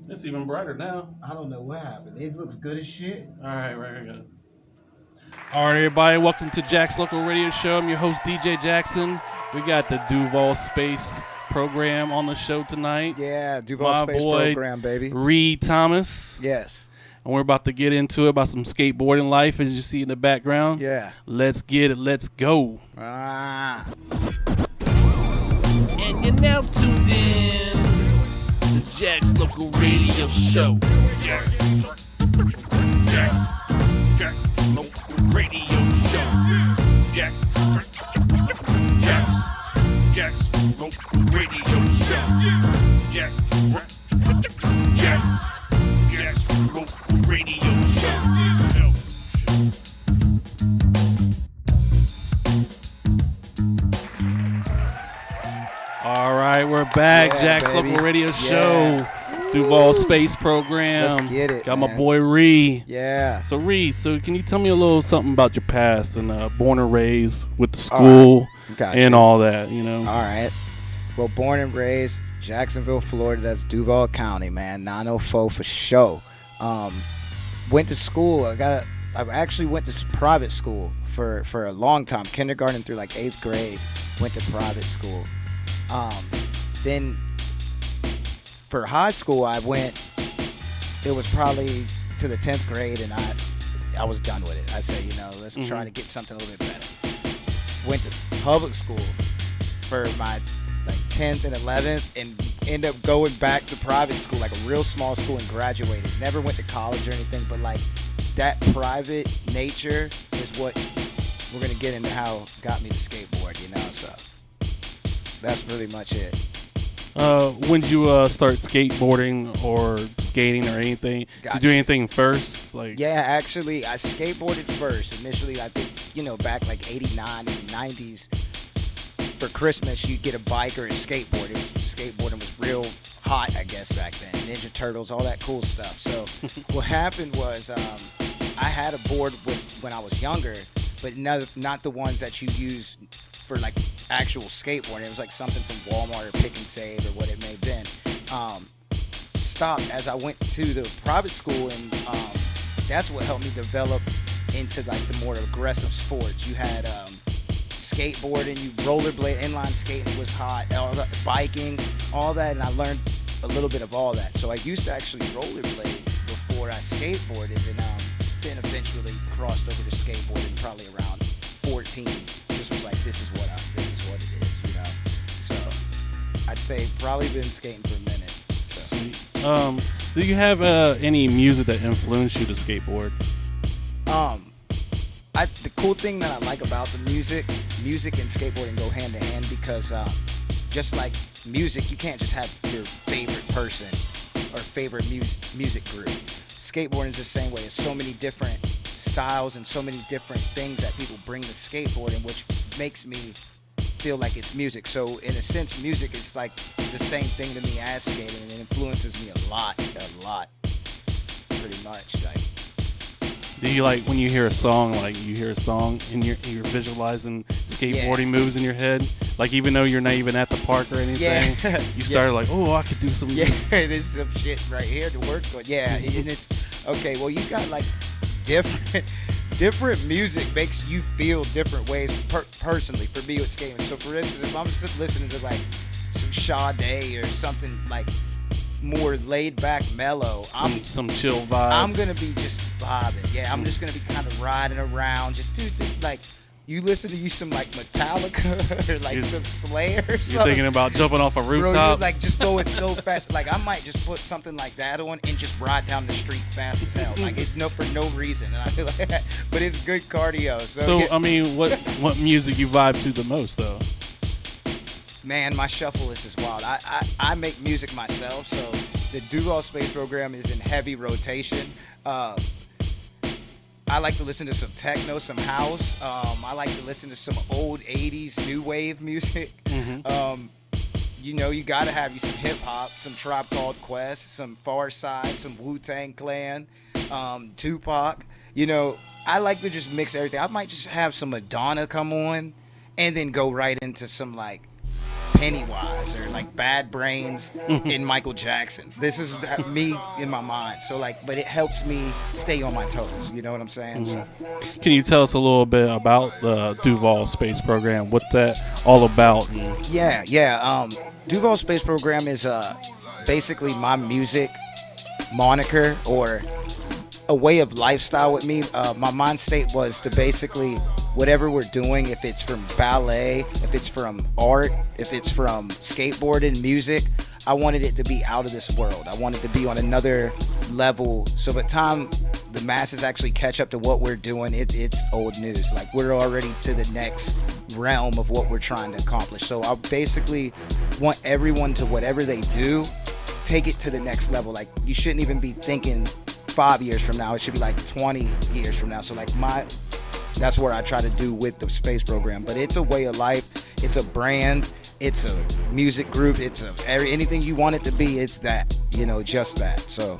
It's even brighter now. I don't know what happened. It looks good as shit. All right, right here. All right, everybody. Welcome to JAX Local Radio Show. I'm your host, DJ Jackson. We got the Duval Space Program on the show tonight. Yeah, Duval Space Program, baby. Reed Thomas. Yes. And we're about to get into it about some skateboarding life, as you see in the background. Yeah. Let's get it. Let's go. Ah. And you're now tuned in to the JAX Local Radio Show. JAX Local Radio Show. JAX Local Radio Show. JAX Local Radio Show. All right, we're back. Yeah, JAX baby. Local Radio Yeah. Show. Duval Space Program. Let's get it, Got man. my boy Ree. Yeah. So Ree, can you tell me a little something about your past and born and raised with the school Gotcha. and all that, you know? All right. Well, born and raised Jacksonville, Florida. That's Duval County, man. 904 for sure. Went to school. I actually went to private school for a long time, kindergarten through like 8th grade. Went to private school. Then for high school, it was probably to the 10th grade, and I was done with it. I said, let's try to get something a little bit better. Went to public school for my 10th and 11th, and ended up going back to private school, like a real small school, and graduated. Never went to college or anything, but that private nature is what we're going to get into how it got me to skateboard, so that's pretty much it. When did you start skateboarding or skating or anything? Gotcha. Did you do anything first? Yeah, actually, I skateboarded first. Initially, I think, back 89 in the 90s, for Christmas, you'd get a bike or a skateboard. Skateboarding was real hot, I guess, back then. Ninja Turtles, all that cool stuff. So what happened was I had a board when I was younger, but not the ones that you use for actual skateboarding. It was something from Walmart or Pick and Save or what it may have been. Stopped as I went to the private school, and that's what helped me develop into the more aggressive sports. You had skateboarding, you rollerblade, inline skating was hot, biking, all that, and I learned a little bit of all that. So I used to actually rollerblade before I skateboarded, and then eventually crossed over to skateboarding probably around 14. Just was this is what it is, So I'd say probably been skating for a minute. So. Sweet. Do you have any music that influenced you to skateboard? The cool thing that I like about the music and skateboarding go hand in hand, because just like music, you can't just have your favorite person or favorite music group. Skateboarding is the same way. There's so many different styles and so many different things that people bring to skateboarding, which makes me feel like it's music. So in a sense, music is the same thing to me as skating, and it influences me a lot, pretty much. Do you when you hear a song, and you're visualizing skateboarding moves in your head? Even though you're not even at the park or anything, you started I could do some. Yeah, there's some shit right here to work on. Yeah, and it's okay. Well, you got different music makes you feel different ways. Personally, for me with skating. So for instance, if I'm just listening to some Sade or something more laid back, mellow, some chill vibes. I'm gonna be just vibing. Yeah, I'm just gonna be kind of riding around, just you listen to some Metallica or some Slayer or something. You're thinking about jumping off a rooftop. Bro, you're just going so fast. I might just put something like that on and just ride down the street fast as hell. For no reason. And I feel but it's good cardio. So I mean, what music you vibe to the most though? Man, my shuffle list is wild. I make music myself, so the Duval Space Program is in heavy rotation. I like to listen to some techno, some house. I like to listen to some old 80s new wave music. Mm-hmm. You gotta have you some hip hop, some Tribe Called Quest, some Far Side, some Wu-Tang Clan, Tupac. I like to just mix everything. I might just have some Madonna come on, and then go right into some Pennywise or like Bad Brains in Michael Jackson. This is me in my mind. So like, but it helps me stay on my toes. You know what I'm saying? So. Can you tell us a little bit about the Duval Space Program? What's that all about? Yeah. Duval Space Program is basically my music moniker or a way of lifestyle with me. My mind state was to basically whatever we're doing, if it's from ballet, if it's from art, if it's from skateboarding, music, I wanted it to be out of this world. I wanted to be on another level. So by the time the masses actually catch up to what we're doing, it's old news. Like we're already to the next realm of what we're trying to accomplish. So I basically want everyone to, whatever they do, take it to the next level. Like you shouldn't even be thinking 5 years from now. It should be like 20 years from now. So like that's what I try to do with the space program. But it's a way of life. It's a brand. It's a music group. It's anything you want it to be. It's that, just that. So,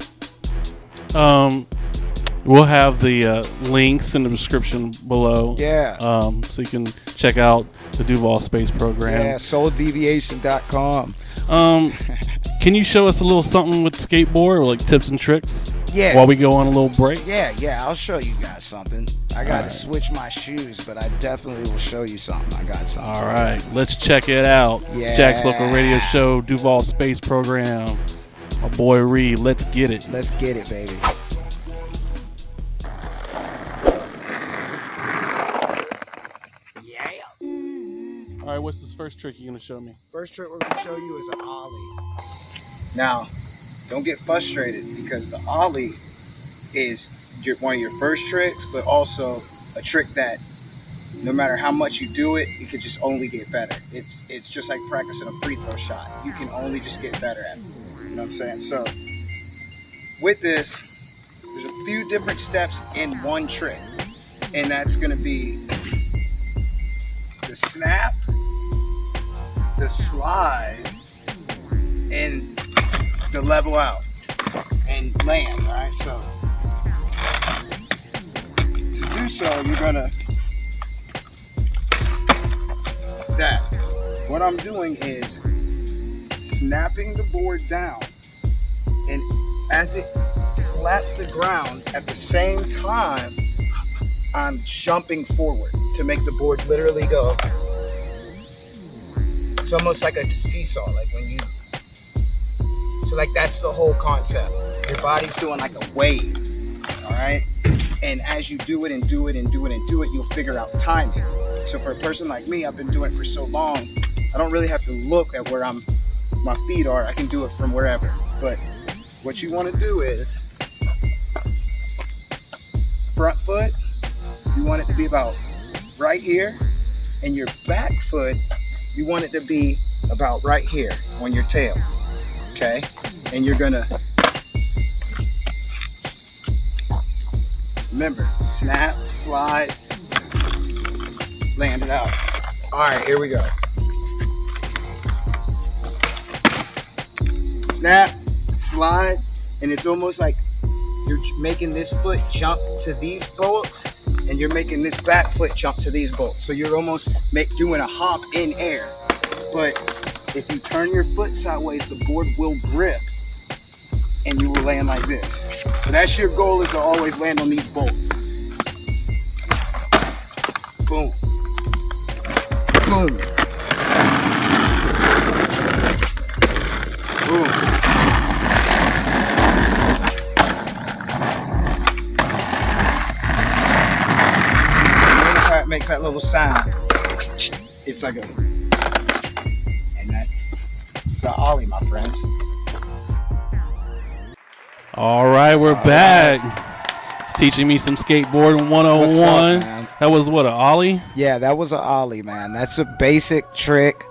we'll have the links in the description below. Yeah. So you can check out the Duval Space Program. Yeah. SoulDeviation.com. Can you show us a little something with skateboard, or like tips and tricks? Yeah. While we go on a little break. Yeah. I'll show you guys something. I got to switch my shoes, but I definitely will show you something. I got something. All right. Let's check it out. Yeah. JAX Local Radio Show, Duval Space Program. My boy Reed. Let's get it. Let's get it, baby. Yeah. All right. What's this first trick you're going to show me? First trick we're going to show you is an ollie. Now, don't get frustrated because the ollie is one of your first tricks, but also a trick that no matter how much you do it, it could just only get better. It's just like practicing a free throw shot. You can only just get better at it. You know what I'm saying? So with this, there's a few different steps in one trick, and that's going to be the snap, the slide, and the level out and land. All right, so to do so, you're gonna that. What I'm doing is snapping the board down, and as it slaps the ground, at the same time, I'm jumping forward to make the board literally go. It's almost like a seesaw, like when you. So like that's the whole concept. Your body's doing like a wave, all right? And as you do it and do it and do it and do it, you'll figure out timing. So for a person like me, I've been doing it for so long, I don't really have to look at where my feet are. I can do it from wherever. But what you want to do is front foot, you want it to be about right here, and your back foot, you want it to be about right here on your tail. Okay, and you're gonna remember, snap, slide, land it out. All right, here we go. Snap, slide, and it's almost like you're making this foot jump to these bolts, and you're making this back foot jump to these bolts. So you're almost doing a hop in air, but if you turn your foot sideways, the board will grip and you will land like this. So that's your goal, is to always land on these bolts. Boom. Boom. Boom. Notice how it makes that little sound. It's like a... It's the ollie, my friends. All right, we're back. It's teaching me some skateboarding 101. What's up, man? That was what, an ollie? Yeah, that was an ollie, man. That's a basic trick,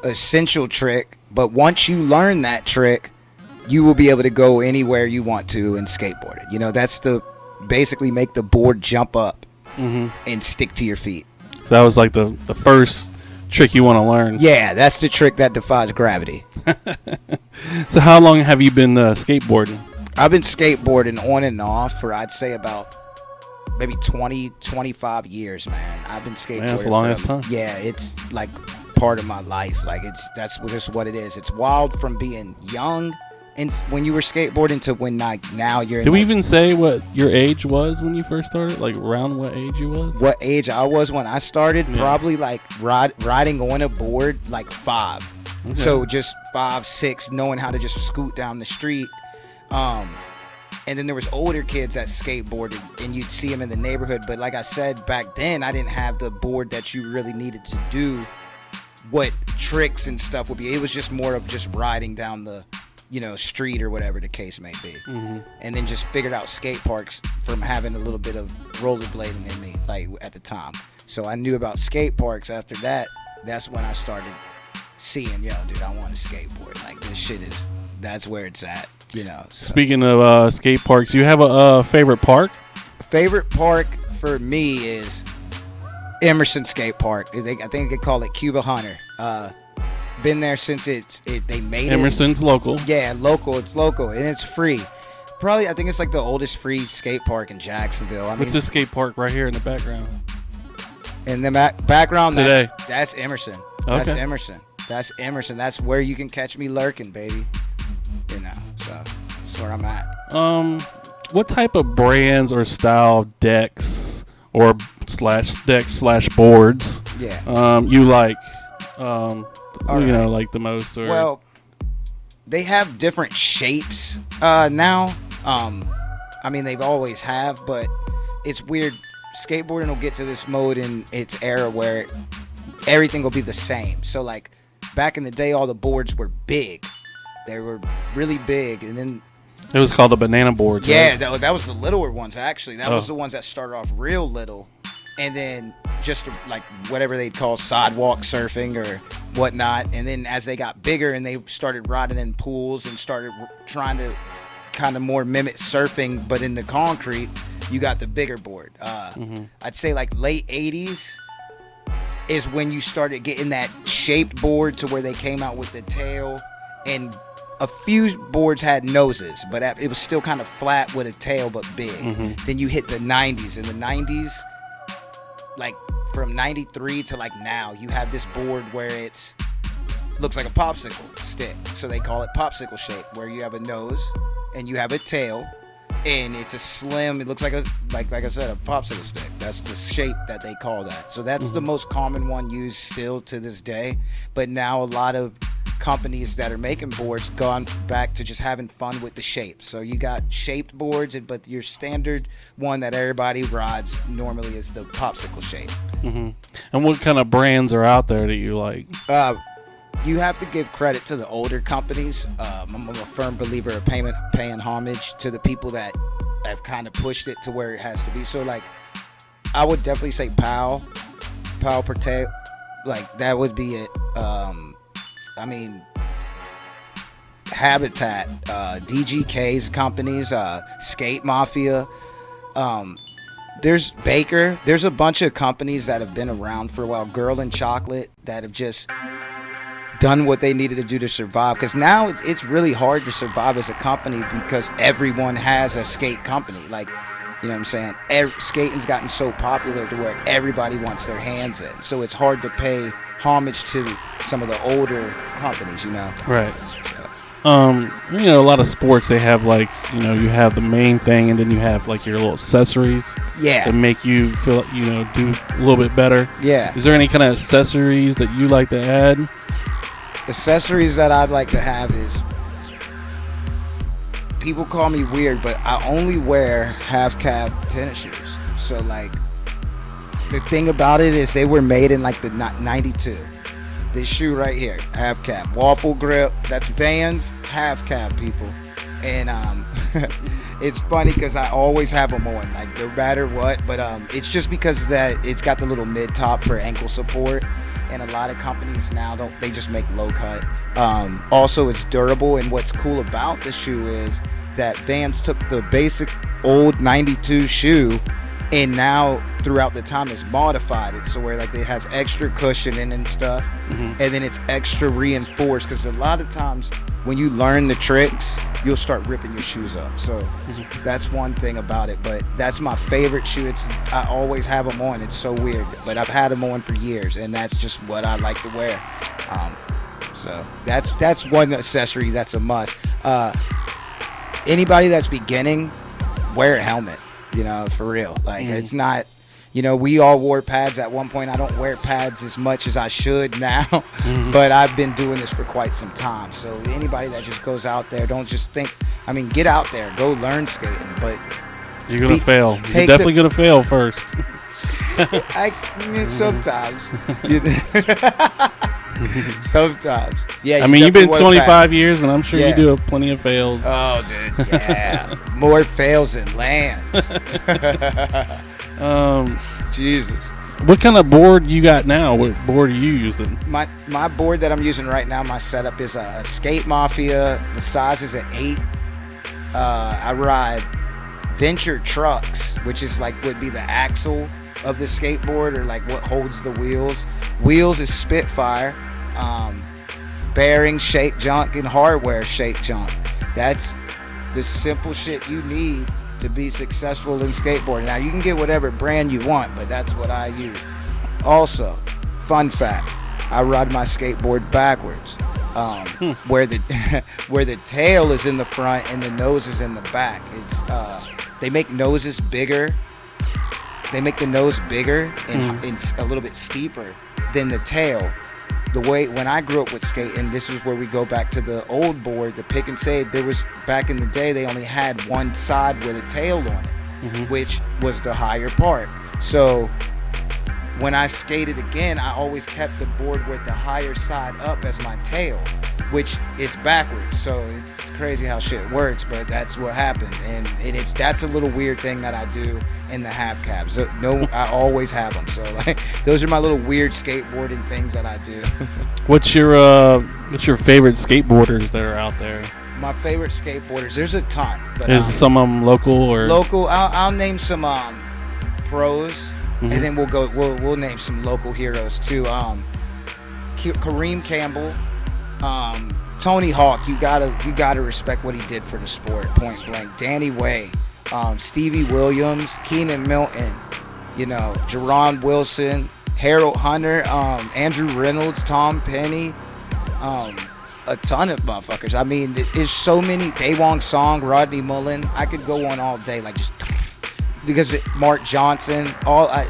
essential trick. But once you learn that trick, you will be able to go anywhere you want to and skateboard it. You know, that's to basically make the board jump up and stick to your feet. So that was like the first trick you want to learn. Yeah, that's the trick that defies gravity. So how long have you been skateboarding? I've been skateboarding on and off for, I'd say, about maybe 20, 25 years, man. I've been skateboarding. Man, that's the longest time. Yeah, it's like part of my life. Like that's just what it is. It's wild from being young and when you were skateboarding to when now you're. Did we even say what your age was when you first started? Like around what age you was? What age I was when I started? Yeah. Probably like riding on a board like 5. Okay. So just 5, 6, knowing how to just scoot down the street. And then there was older kids that skateboarded, and you'd see them in the neighborhood. But like I said, back then, I didn't have the board that you really needed to do what tricks and stuff would be. It was just more of just riding down the, street or whatever the case may be. Mm-hmm. And then just figured out skate parks from having a little bit of rollerblading in me, like at the time. So I knew about skate parks after that. That's when I started seeing, dude, I want a skateboard. Like this shit that's where it's at. So. Speaking of skate parks, you have a favorite park? Favorite park for me is Emerson Skate Park. I think they call it Cuba Hunter. Been there since they made it. Emerson's local. Yeah, local. It's local and it's free. Probably, I think it's like the oldest free skate park in Jacksonville. What's this skate park right here in the background? In the background, today. That's Emerson. Okay. That's Emerson. That's where you can catch me lurking, baby. So that's where I'm at. What type of brands or style decks or /boards? Yeah. You like? Right. Like the most? Or? Well, they have different shapes now. They've always have, but it's weird. Skateboarding will get to this mode in its era where everything will be the same. So like back in the day, all the boards were big. They were really big, and then it was called the banana board. Yeah, that was the littler ones actually. That was the ones that started off real little, and then just like whatever they'd call sidewalk surfing or whatnot. And then as they got bigger and they started riding in pools and started trying to kind of more mimic surfing, but in the concrete, you got the bigger board. I'd say like late 80s is when you started getting that shaped board to where they came out with the tail, and a few boards had noses, but it was still kind of flat with a tail but big. Then you hit the 90s. In the 90s, like from 93 to like now, you have this board where looks like a popsicle stick. So they call it popsicle shape, where you have a nose and you have a tail, and it's a slim, it looks like like I said, a popsicle stick. That's the shape that they call that. So that's the most common one used still to this day. But now a lot of companies that are making boards gone back to just having fun with the shape. So you got shaped boards, but your standard one that everybody rides normally is the popsicle shape. And what kind of brands are out there that you like? You have to give credit to the older companies. I'm a firm believer of paying homage to the people that have kind of pushed it to where it has to be. So like, I would definitely say Powell Protect, like that would be it. Habitat, DGK's companies, Skate Mafia. There's Baker. There's a bunch of companies that have been around for a while. Girl and Chocolate that have just done what they needed to do to survive. Because now it's really hard to survive as a company because everyone has a skate company. Like, you know what I'm saying? Skating's gotten so popular to where everybody wants their hands in. So it's hard to pay homage to some of the older companies, Right. A lot of sports, they have like, you have the main thing and then you have like your little accessories. Yeah. That make you feel, do a little bit better. Yeah. Is there any kind of accessories that you like to add? Accessories that I'd like to have is, people call me weird, but I only wear half-cab tennis shoes. So like, the thing about it is they were made in like the 92. This shoe right here, half cab, waffle grip. That's Vans, half cab, people. And it's funny because I always have them on, like no matter what. But it's just because that it's got the little mid top for ankle support. And a lot of companies now they just make low cut. Also, it's durable. And what's cool about the shoe is that Vans took the basic old 92 shoe and now throughout the time it's modified it so where like it has extra cushioning and stuff, and then it's extra reinforced because a lot of times when you learn the tricks you'll start ripping your shoes up. So that's one thing about it. But that's my favorite shoe. I always have them on. It's so weird, but I've had them on for years, and that's just what I like to wear. So that's one accessory that's a must. Anybody that's beginning, wear a helmet. For real. Like it's not. We all wore pads at one point. I don't wear pads as much as I should now, but I've been doing this for quite some time. So anybody that just goes out there, don't just think, get out there, go learn skating, but you're going to fail. You're definitely going to fail first. Sometimes. Sometimes. Yeah. You've been 25 years, and I'm sure you do plenty of fails. Oh, dude, yeah. More fails than lands. Jesus. What kind of board you got now? What board are you using? My board that I'm using right now, my setup is a Skate Mafia. The size is an 8. I ride Venture Trucks, which is would be the axle of the skateboard, or what holds the wheels. Wheels is Spitfire. Bearing, shake junk, and hardware shake junk. That's the simple shit you need to be successful in skateboarding. Now you can get whatever brand you want, but that's what I use. Also, fun fact, I ride my skateboard backwards, where the tail is in the front and the nose is in the back. It's they make noses bigger. They make the nose bigger and a little bit steeper than the tail. The way when I grew up with skating, this is where we go back to the old board, the pick and save. There was, back in the day, they only had one side with a tail on it, which was the higher part. So when I skated again, I always kept the board with the higher side up as my tail, which it's backwards. So it's crazy how shit works, but that's what happened. And that's a little weird thing that I do in the half cabs. So, no, I always have them. So those are my little weird skateboarding things that I do. What's your favorite skateboarders that are out there? My favorite skateboarders, there's a ton. But, is some of them local or local? I'll name some pros, and then we'll name some local heroes too. Kareem Campbell, Tony Hawk. You gotta respect what he did for the sport. Point blank. Danny Way. Stevie Williams, Keenan Milton, Jerron Wilson, Harold Hunter, Andrew Reynolds, Tom Penny, a ton of motherfuckers. There's so many. Daewon Song, Rodney Mullen. I could go on all day, because Mark Johnson.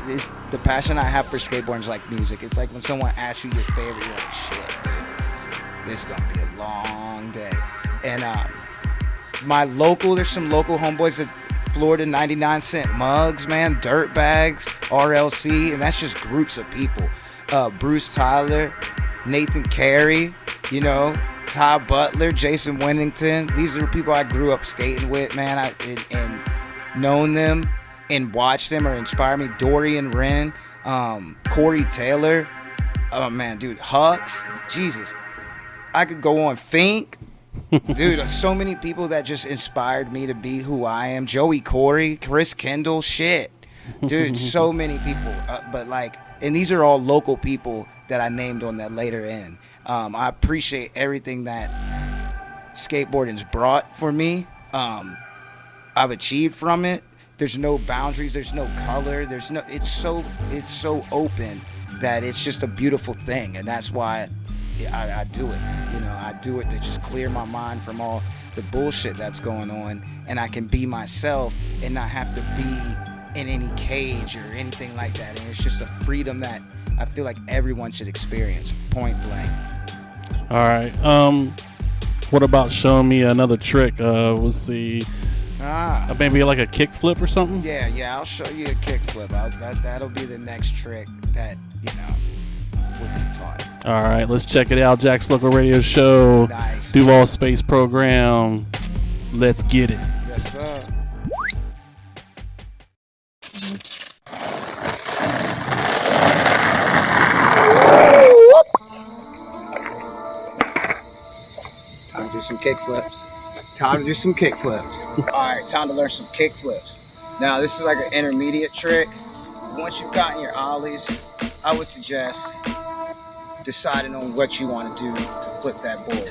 It's the passion I have for skateboarding is like music. It's like when someone asks you your favorite, you're like, shit, dude, this is gonna be a long day. And there's some local homeboys that Florida 99-cent mugs, man, dirt bags, RLC, and that's just groups of people. Bruce Tyler, Nathan Carey, Ty Butler, Jason Winnington. These are the people I grew up skating with, man. And known them and watched them or inspired me. Dorian Wren, Corey Taylor. Oh man, dude, Hux. Jesus, I could go on. Fink. Dude, so many people that just inspired me to be who I am. Joey Corey, Chris Kendall, shit. Dude, so many people. And these are all local people that I named on that later end. I appreciate everything that skateboarding's brought for me. I've achieved from it. There's no boundaries. There's no color. It's so open that it's just a beautiful thing. And that's why I do it. I do it to just clear my mind from all the bullshit that's going on, and I can be myself and not have to be in any cage or anything like that. And it's just a freedom that I feel like everyone should experience, point blank. All right. What about showing me another trick? Was the maybe like a kick flip or something? Yeah. I'll show you a kick flip. That'll be the next trick that would be taught. All right, let's check it out. JAX Local Radio Show. Nice. Duvalspaceprogram. Let's get it. Yes, sir. Time to do some kick flips. All right, time to learn some kick flips. Now, this is like an intermediate trick. Once you've gotten your ollies, I would suggest deciding on what you want to do to flip that board.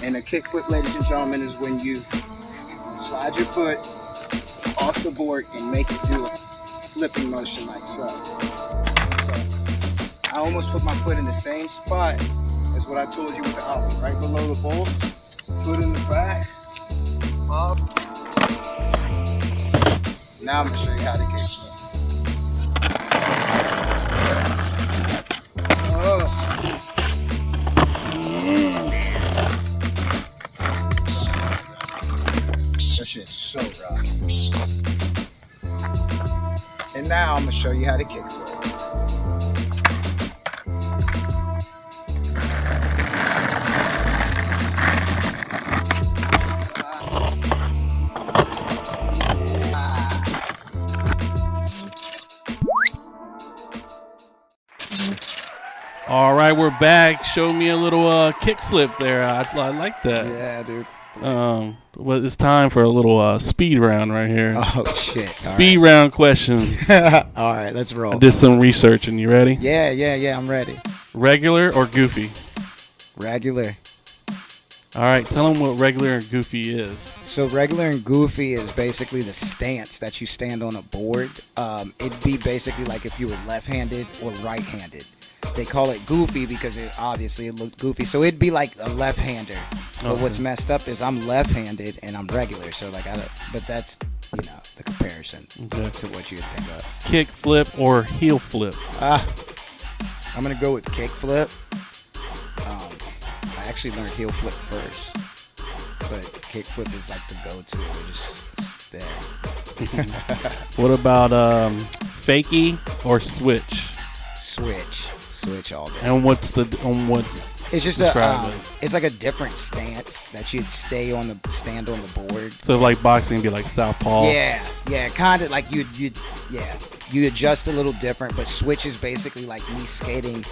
And a kick flip, ladies and gentlemen, is when you slide your foot off the board and make it do a flipping motion like so. I almost put my foot in the same spot as what I told you with the ollie, right below the bolt. Foot in the back, up. Now I'm gonna show you how to kick flip. That shit's so rough. And now I'm gonna show you how to kick flip. All right, we're back. Show me a little kick flip there. I like that. Yeah, dude. Well, it's time for a little speed round right here. Oh shit! Speed round questions. All right, let's roll. I did some research, and you ready? Yeah. I'm ready. Regular or goofy? Regular. All right, tell them what regular and goofy is. So regular and goofy is basically the stance that you stand on a board. It'd be basically like if you were left-handed or right-handed. They call it goofy because it looked goofy. So it'd be like a left-hander. But what's messed up is I'm left-handed and I'm regular. So like but that's the comparison to what you would think of. Kick flip or heel flip? I'm gonna go with kick flip. I actually learned heel flip first, but kick flip is like the go-to. It's there. What about fakie or switch? Switch all day. And what's it's just it's like a different stance that you'd stand on the board. So like boxing would be like southpaw. Yeah, kind of like you adjust a little different, but switch is basically like me skating.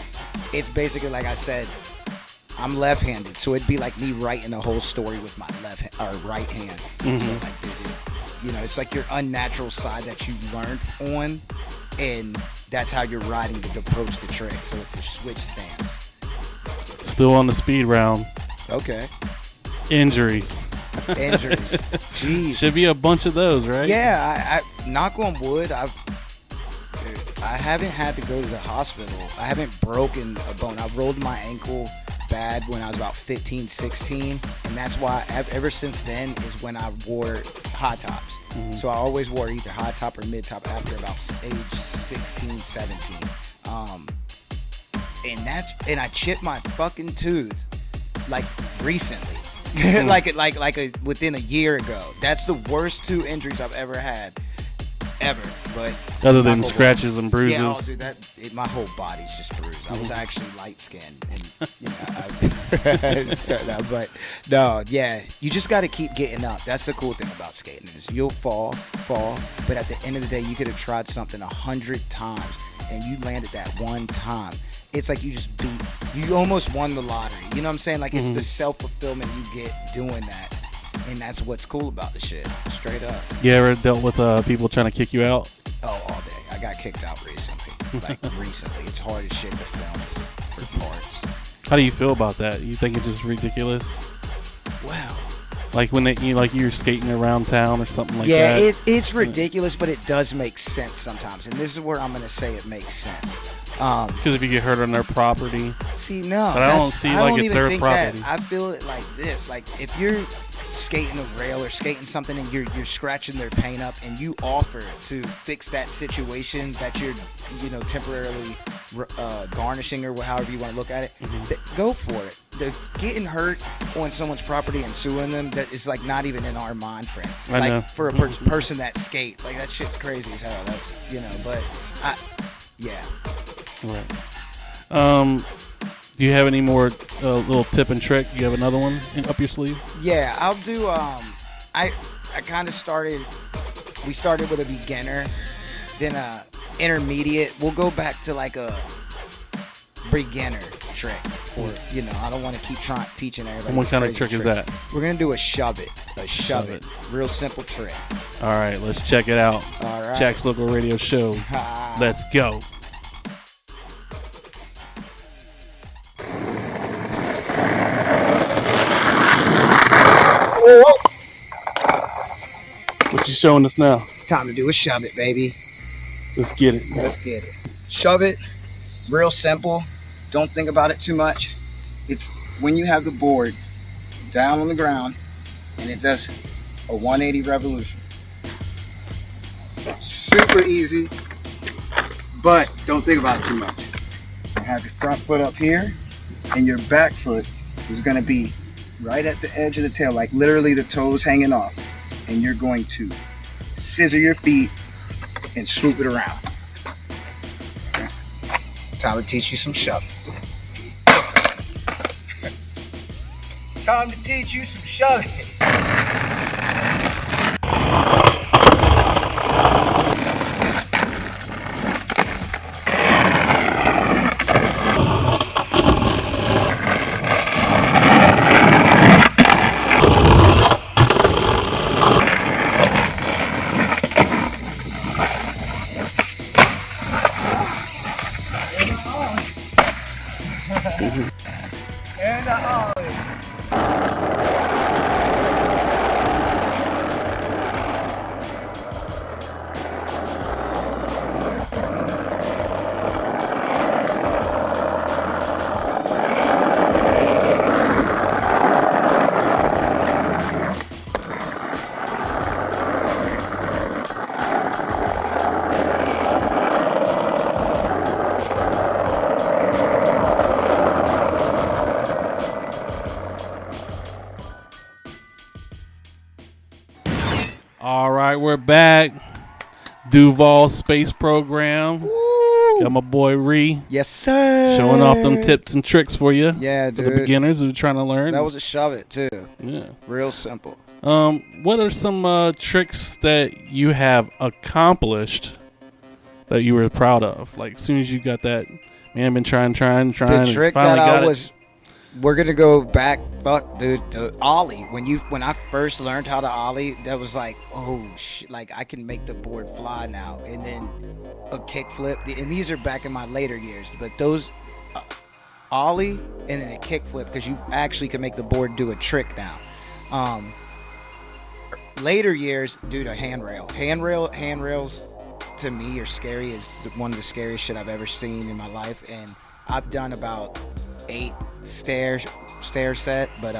It's basically like I said, I'm left-handed, so it'd be like me writing the whole story with my right hand. Mm-hmm. So like, it's like your unnatural side that you learned on, and that's how you're riding to approach the trick. So it's a switch stance. Still on the speed round. Okay. Injuries. Jeez. Should be a bunch of those, right? Yeah. I knock on wood. I haven't had to go to the hospital. I haven't broken a bone. I rolled my ankle bad when I was about 15, 16, and that's why ever since then is when I wore high tops. Mm-hmm. So I always wore either high top or mid top after about age 16, 17. And I chipped my fucking tooth like recently. like within a year ago. That's the worst 2 injuries I've ever had. Ever, but other than scratches and bruises. Yeah, dude, my whole body's just bruised. I was actually light skinned, and but no, yeah, you just got to keep getting up. That's the cool thing about skating is you'll fall, but at the end of the day, you could have tried something 100 times, and you landed that one time. It's like you almost won the lottery. You know what I'm saying? Like it's the self-fulfillment you get doing that. And that's what's cool about the shit. Straight up. You ever dealt with people trying to kick you out? Oh, all day. I got kicked out recently. Recently. It's hard as shit to film for parts. How do you feel about that? You think it's just ridiculous? Wow. Like when you're skating around town or something like that? Yeah, it's ridiculous, but it does make sense sometimes. And this is where I'm going to say it makes sense. Because if you get hurt on their property. See, no. But I don't see like it's their property. I feel it like this. Like if you're skating a rail or skating something and you're scratching their paint up and you offer to fix that situation that you're temporarily garnishing or however you want to look at it, go for it. The getting hurt on someone's property and suing them, that is like not even in our mind frame. I know. For a person that skates, like that shit's crazy as hell. That's but right. Do you have any more little tip and trick? You have another one up your sleeve? Yeah, I'll do. I kind of started. We started with a beginner, then a intermediate. We'll go back to like a beginner trick, or I don't want to keep teaching everybody. And what kind of trick is that? We're gonna do a shove it. Real simple trick. All right, let's check it out. All right. JAX Local Radio Show. Let's go. What you showing us now? It's time to do a shove it, baby. Let's get it. Let's get it. Shove it, real simple. Don't think about it too much. It's when you have the board down on the ground and it does a 180 revolution. Super easy, but don't think about it too much. You have your front foot up here and your back foot is going to be right at the edge of the tail, like literally the toes hanging off. And you're going to scissor your feet and swoop it around. Okay. Time to teach you some shoving. Time to teach you some shoving. And a ollie. All right, we're back. Duval Space Program. Woo. Got my boy Ree Yes, sir. showing off them tips and tricks for you. Yeah, for dude. the beginners who are trying to learn. That was a shove it too. Yeah. Real simple. What are some tricks that you have accomplished that you were proud of? Like, as soon as you got that, man, I've been trying. The trick that I was, we're gonna go back. Fuck, dude, the ollie. When I first learned how to ollie, that was like, oh shit, like I can make the board fly now. And then a kick flip, and these are back in my later years. But those ollie and then a kick flip, because you actually can make the board do a trick now. Later years, dude, a handrails to me are scary. Is one of the scariest shit I've ever seen in my life, and I've done about 8 stair set, but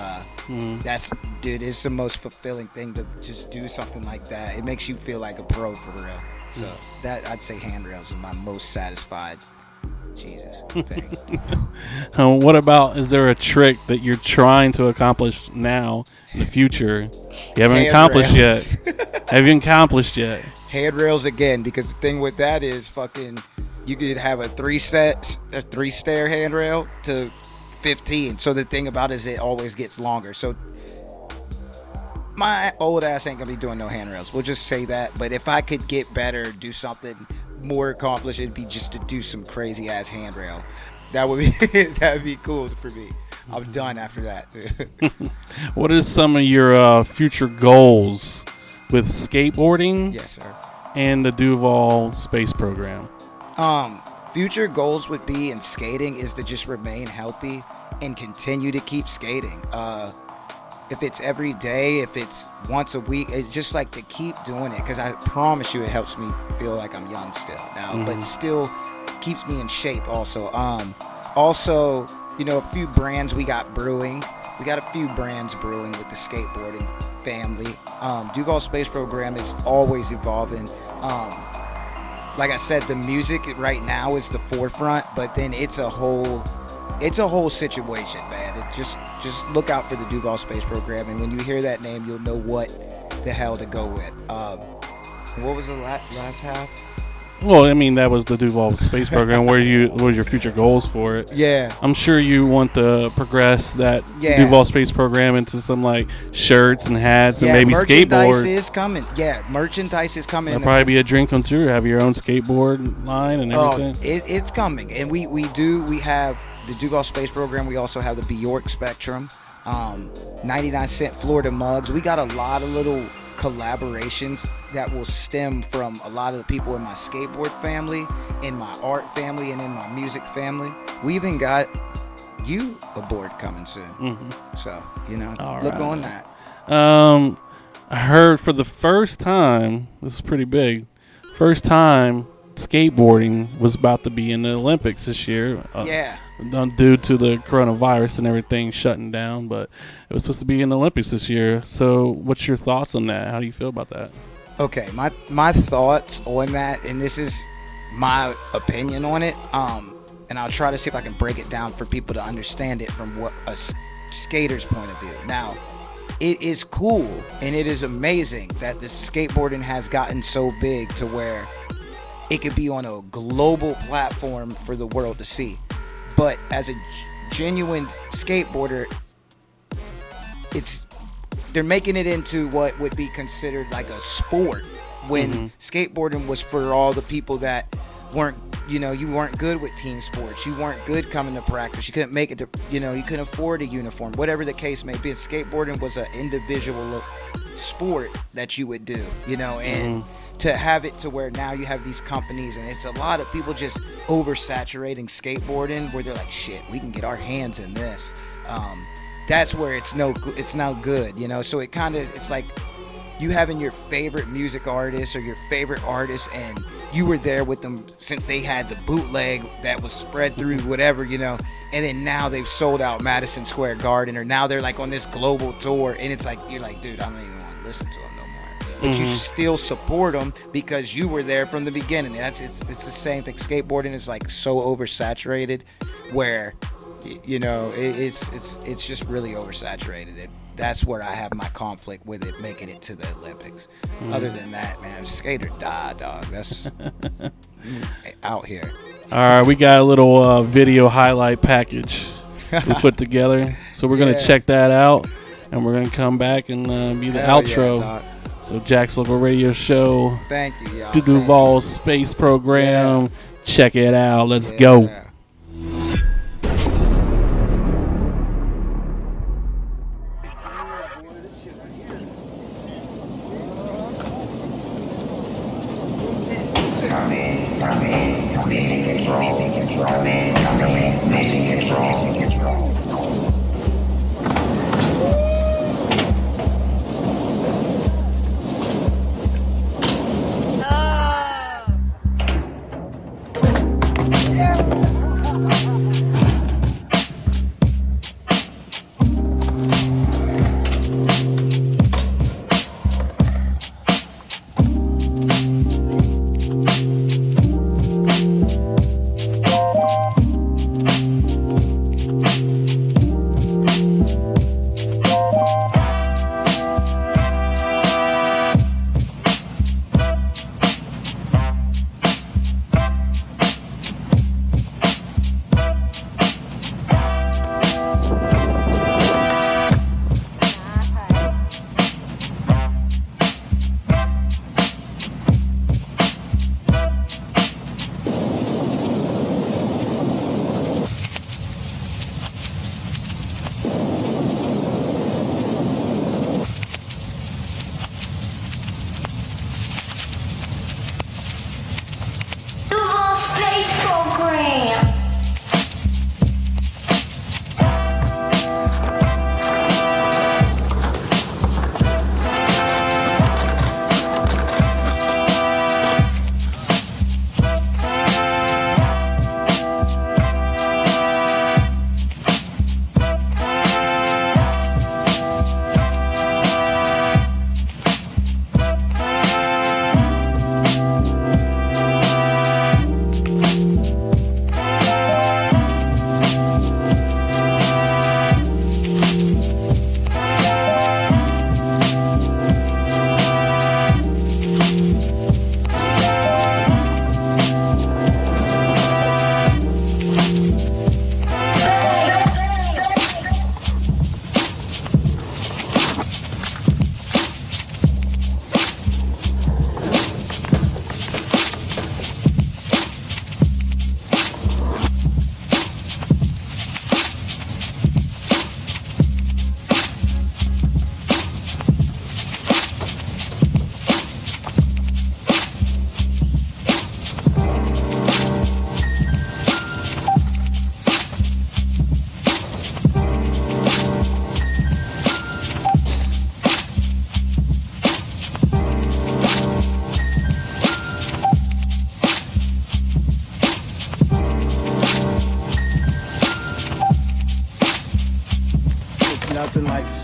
that's, dude, it's the most fulfilling thing to just do something like that. It makes you feel like a pro for real. So that, I'd say handrails is my most satisfied thing. What about, is there a trick that you're trying to accomplish now in the future you haven't accomplished yet? Have you accomplished yet? Handrails again, because the thing with that is fucking, you could have a 3-stair handrail to 15. So the thing about it is it always gets longer. So my old ass ain't gonna be doing no handrails. We'll just say that. But if I could get better, do something more accomplished, it'd be just to do some crazy ass handrail. That would be that'd be cool for me. I'm done after that, dude. What is some of your future goals with skateboarding? Yes, sir. And the Duval Space Program. Future goals would be in skating is to just remain healthy and continue to keep skating. If it's every day, if it's once a week, it's just like to keep doing it, because I promise you it helps me feel like I'm young still now, but still keeps me in shape also. Also, you know, a few brands we got brewing. We got a few brands brewing with the skateboarding family. Duval Space Program is always evolving. Like I said, the music right now is the forefront, but then it's a whole situation, man. It just look out for the Duval Space Program, and when you hear that name, you'll know what the hell to go with. What was the last half? Well, I mean, that was the Duval Space Program. What was your future goals for it? Yeah. I'm sure you want to progress that Duval Space Program into some like shirts and hats and maybe skateboards. Merchandise is coming. Yeah, merchandise is coming. There'll probably be a dream come true. Have your own skateboard line and everything. It's coming, and we have the Duval Space Program. We also have the Bjork Spectrum, 99-cent Florida mugs. We got a lot of little collaborations that will stem from a lot of the people in my skateboard family, in my art family, and in my music family. We even got you a board coming soon. So, you know, look on that. I heard for the first time, this is pretty big, first time skateboarding was about to be in the Olympics this year. Due to the coronavirus and everything shutting down, but it was supposed to be in the Olympics this year. So what's your thoughts on that? How do you feel about that? Okay, my thoughts on that, and this is my opinion on it, and I'll try to see if I can break it down for people to understand it from what a skater's point of view. Now, it is cool and it is amazing that the skateboarding has gotten so big to where it could be on a global platform for the world to see. But as a genuine skateboarder, they're making it into what would be considered like a sport, when skateboarding was for all the people that weren't, you weren't good with team sports, you weren't good coming to practice, you couldn't make it to, you couldn't afford a uniform, whatever the case may be. Skateboarding was an individual sport that you would do, and to have it to where now you have these companies, and it's a lot of people just oversaturating skateboarding, where they're like, shit, we can get our hands in this. That's where it's now good, so it's like you having your favorite music artist or your favorite artist, and you were there with them since they had the bootleg that was spread through whatever, and then now they've sold out Madison Square Garden, or now they're like on this global tour, and it's like, you're like, dude, I don't even want to listen to them no more. But you still support them because you were there from the beginning. And it's the same thing. Skateboarding is like so oversaturated, where it's just really oversaturated. That's where I have my conflict with it making it to the Olympics. Other than that, man, skate or die, dog. That's out here. All right, we got a little video highlight package we put together, so we're gonna check that out, and we're gonna come back and be the outro. Yeah, so JAX Local Radio Show. Thank you, y'all. The Duvalspaceprogram. Yeah. Check it out. Let's go. Come in, control. Mission control.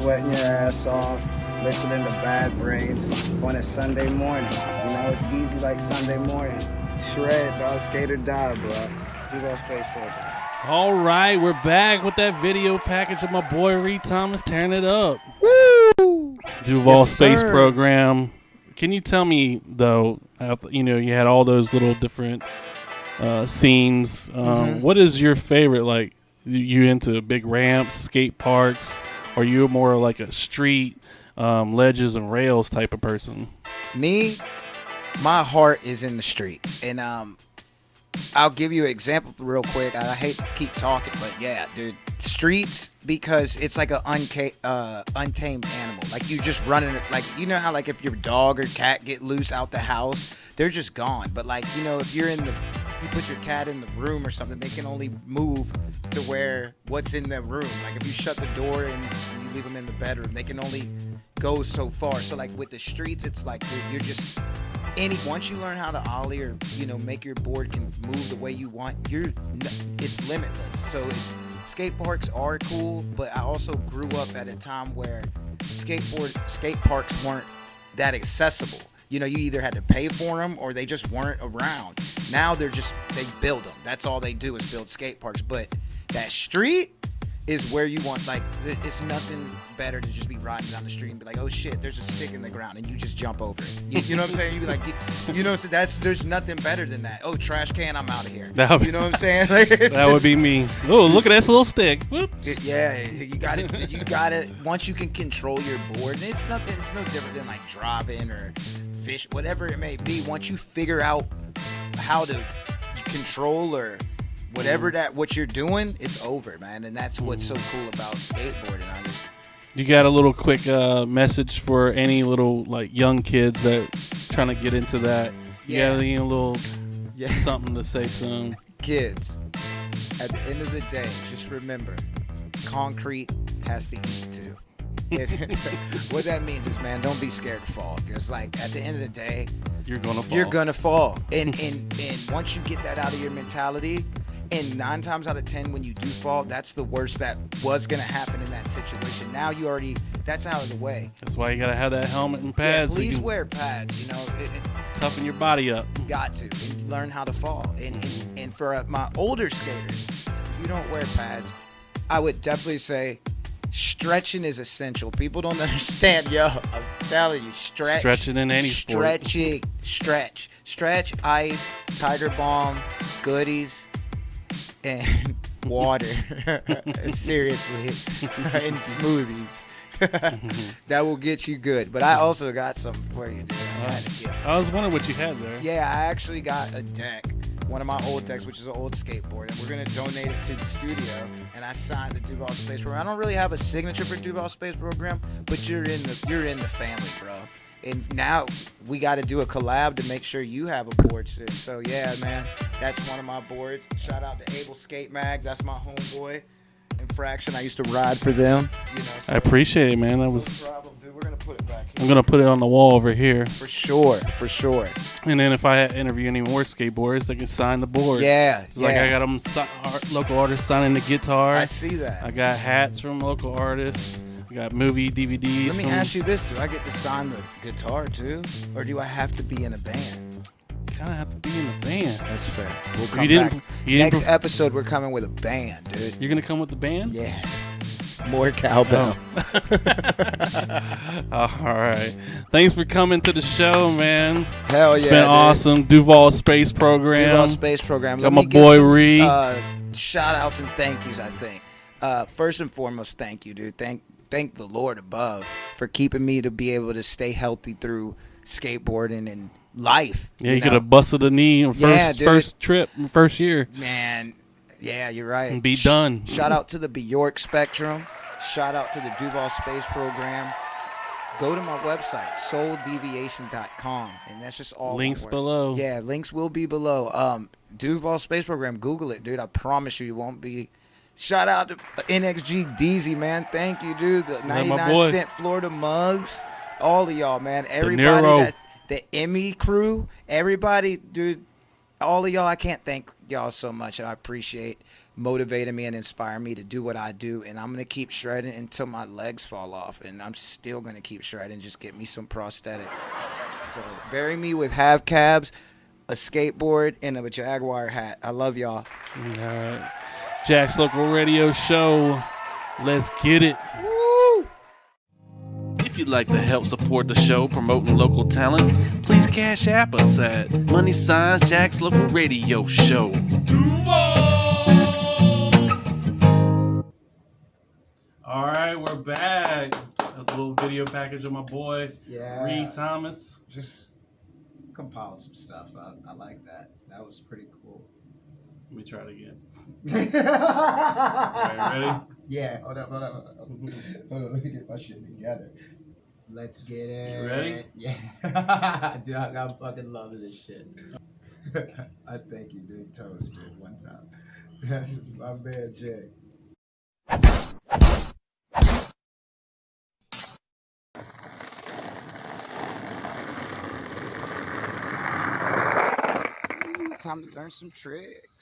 sweating your ass off, listening to Bad Brains on a Sunday morning. You know, it's easy like Sunday morning. Shred, dog, skate or die, bro. Duval Space Program. All right, we're back with that video package of my boy Reed Thomas tearing it up. Woo! Duval Yes, Space sir. Program. Can you tell me, though, you know, you had all those little different scenes. What is your favorite? Like, you into big ramps, skate parks, or you more like a street, ledges and rails type of person? Me, my heart is in the streets. And I'll give you an example real quick. I hate to keep talking, but yeah, dude. Streets, because it's like an untamed animal. Like, you just running it. Like, you know how, like, if your dog or cat get loose out the house, they're just gone. But, like, you know, if you put your cat in the room or something, they can only move to where what's in the room. Like, if you shut the door and you leave them in the bedroom, they can only go so far. So, like, with the streets, it's like, dude, you're just once you learn how to ollie or, you know, make your board can move the way you want, it's limitless. So skate parks are cool, but I also grew up at a time where skate parks weren't that accessible. You know, you either had to pay for them or they just weren't around. Now they build them. That's all they do is build skate parks. But that street is where you want, like, it's nothing better to just be riding down the street and be like, oh shit, there's a stick in the ground, and you just jump over it. You know what I'm saying? You be like, you know, so there's nothing better than that. Oh, trash can, I'm out of here. You know what I'm saying? Like, that would be me. Oh, look at that little stick. Whoops. Yeah, you got it. Once you can control your board, it's no different than like driving or fish, whatever it may be. Once you figure out how to control or whatever what you're doing, it's over, man. And that's what's so cool about skateboarding. You got a little quick message for any little, like, young kids that trying to get into that? Yeah. You got a little something to say to them? Kids, at the end of the day, just remember, concrete has to eat too. What that means is, man, don't be scared to fall. Because, like, at the end of the day, you're gonna fall. And once you get that out of your mentality, and 9 times out of 10 when you do fall, that's the worst that was gonna happen in that situation. Now that's out of the way. That's why you gotta have that helmet and pads. Yeah, please wear pads. You know, toughen your body up. Got to, and learn how to fall. And for my older skaters, if you don't wear pads, I would definitely say stretching is essential. People don't understand, yo. I'm telling you, stretching in any sport. Stretch, ice, Tiger Balm, goodies, and water. Seriously. And smoothies. That will get you good. But I also got something for you, dude. I was wondering what you had there. Yeah, I actually got a deck. One of my old decks, which is an old skateboard, and we're gonna donate it to the studio. And I signed the Duval Space Program. I don't really have a signature for Duval Space Program, but you're in the family, bro. And now we got to do a collab to make sure you have a board soon. So yeah, man, that's one of my boards. Shout out to Able Skate Mag. That's my homeboy. Infraction. I used to ride for them. You know, so I appreciate it, man. That was. No problem, dude. We're gonna put it back here. I'm gonna put it on the wall over here. For sure. And then if I interview any more skateboarders, they can sign the board. Yeah. Like I got them local artists signing the guitar. I see that. I got hats from local artists. I got movie DVDs. Let me ask you this: do I get to sign the guitar too, or do I have to be in a band? Kind of have to be in a band. That's fair. We'll come back. Next episode, we're coming with a band, dude. You're gonna come with the band? Yes. More cowbell. All right. Thanks for coming to the show, man. Hell yeah. It's been awesome. Duval Space Program. Duval Space Program. Got my boy Reed. Shout outs and thank yous, I think. First and foremost, thank you, dude. Thank the Lord above for keeping me to be able to stay healthy through skateboarding and life. Yeah, you could have busted a knee in first trip, first year. Man, yeah, you're right. And be done. Shout out to the Bjork Spectrum. Shout out to the Duval Space Program. Go to my website, souldeviation.com, and that's just all links below. Yeah, links will be below. Duval Space Program, Google it, dude. I promise you won't be. Shout out to NXG Deezy, man. Thank you, dude. The 99-cent Florida mugs. All of y'all, man. Everybody, the Emmy crew, everybody, dude. All of y'all, I can't thank y'all so much. I appreciate motivated me and inspired me to do what I do, and I'm gonna keep shredding until my legs fall off, and I'm still gonna keep shredding. Just get me some prosthetics. So bury me with half cabs, a skateboard, and a Jaguar hat. I love y'all. All right. JAX Local Radio Show. Let's get it. Woo! If you'd like to help support the show promoting local talent, please cash app us at money signs JAX Local Radio Show. All right, we're back. That's a little video package of my boy, Reed Thomas. Just compiled some stuff. I like that. That was pretty cool. Let me try it again. All right, ready? Yeah. Hold up. Hold on. Let me get my shit together. Let's get it. You ready? Yeah. Dude, I'm fucking loving this shit. I think you did toast it one time. That's my man, Jay. Time to learn some tricks.